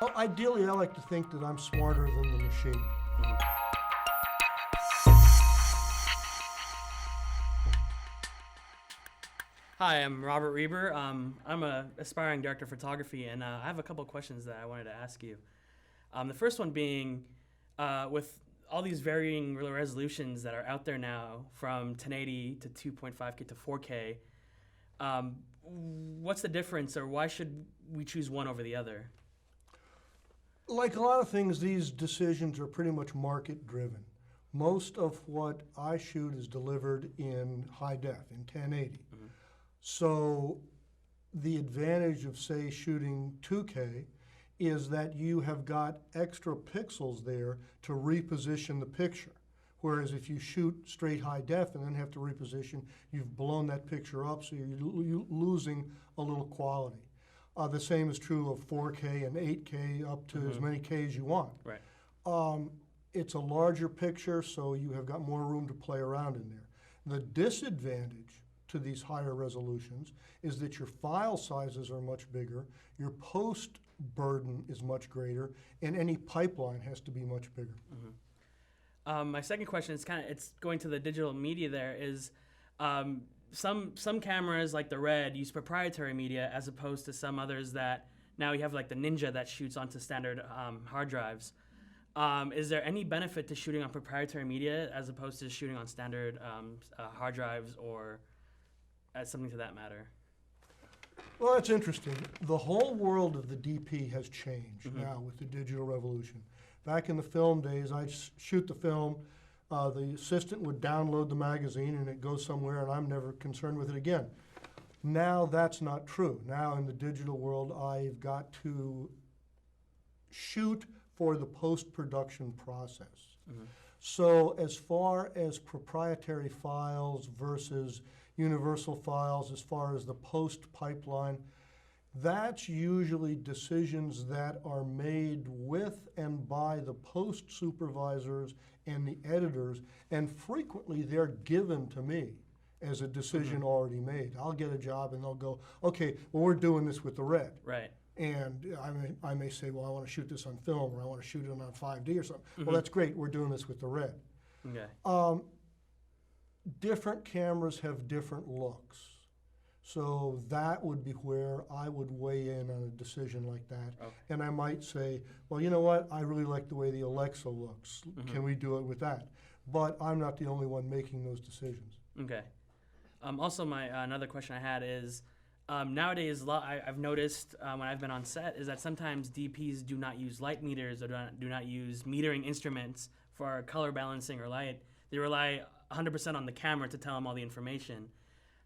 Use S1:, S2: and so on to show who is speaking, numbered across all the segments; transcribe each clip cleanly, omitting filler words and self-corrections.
S1: Well, ideally, I like to think that I'm smarter than the machine.
S2: Hi, I'm Robert Reber. I'm an aspiring director of photography, and I have a couple of questions that I wanted to ask you. The first one being, with all these varying resolutions that are out there now, from 1080 to 2.5K to 4K, what's the difference, or why should we choose one over the other?
S1: Like a lot of things, these decisions are pretty much market-driven. Most of what I shoot is delivered in high def, in 1080. So the advantage of, say, shooting 2K is that you have got extra pixels there to reposition the picture. Whereas if you shoot straight high def and then have to reposition, you've blown that picture up, so you're losing a little quality. The same is true of 4K and 8K, up to as many K as you want.
S2: Right.
S1: It's a larger picture, so you have got more room to play around in there. The disadvantage to these higher resolutions is that your file sizes are much bigger, your post burden is much greater, and any pipeline has to be much bigger.
S2: My second question is it's going to the digital media. There is some cameras like the Red use proprietary media as opposed to some others that now you have like the Ninja that shoots onto standard hard drives. Is there any benefit to shooting on proprietary media as opposed to shooting on standard hard drives or something to that matter?
S1: Well, that's interesting. The whole world of the DP has changed now with the digital revolution. Back in the film days, I'd shoot the film, the assistant would download the magazine and it goes somewhere and I'm never concerned with it again. Now that's not true. Now in the digital world, I've got to shoot for the post-production process. So as far as proprietary files versus universal files, as far as the post pipeline, that's usually decisions that are made with and by the post supervisors and the editors, and frequently they're given to me as a decision already made. I'll get a job and they'll go, okay, well, we're doing this with the Red.
S2: Right.
S1: And I may say, well, I want to shoot this on film, or I want to shoot it on 5D or something. Well, that's great, we're doing this with the Red.
S2: Okay.
S1: Different cameras have different looks. So that would be where I would weigh in on a decision like that.
S2: Okay.
S1: And I might say, well, you know what, I really like the way the Alexa looks. Can we do it with that? But I'm not the only one making those decisions.
S2: Okay. Also, another question I had is, nowadays, I've noticed when I've been on set is that sometimes DPs do not use light meters or do not use metering instruments for color balancing or light. They rely 100% on the camera to tell them all the information.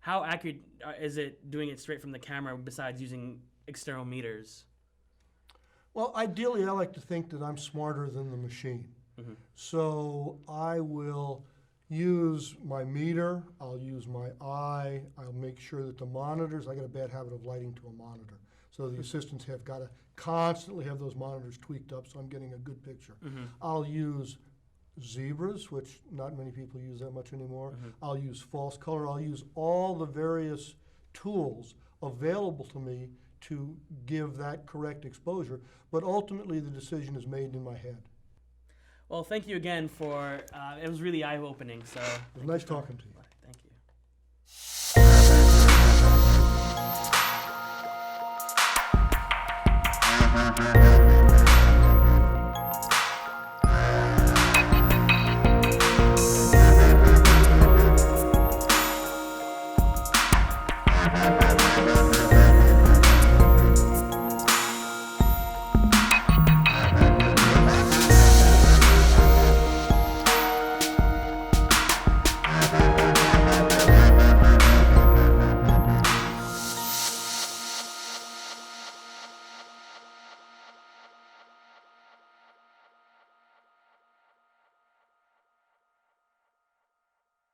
S2: How accurate is it doing it straight from the camera besides using external meters?
S1: Well, ideally, I like to think that I'm smarter than the machine. So I will use my meter, I'll use my eye, I'll make sure that the monitors, I got a bad habit of lighting to a monitor. So the assistants have got to constantly have those monitors tweaked up so I'm getting a good picture. I'll use zebras, which not many people use that much anymore. I'll use false color. I'll use all the various tools available to me to give that correct exposure, but ultimately the decision is made in my head.
S2: Well, thank you again for, it was really eye-opening. So
S1: It was nice talking to you.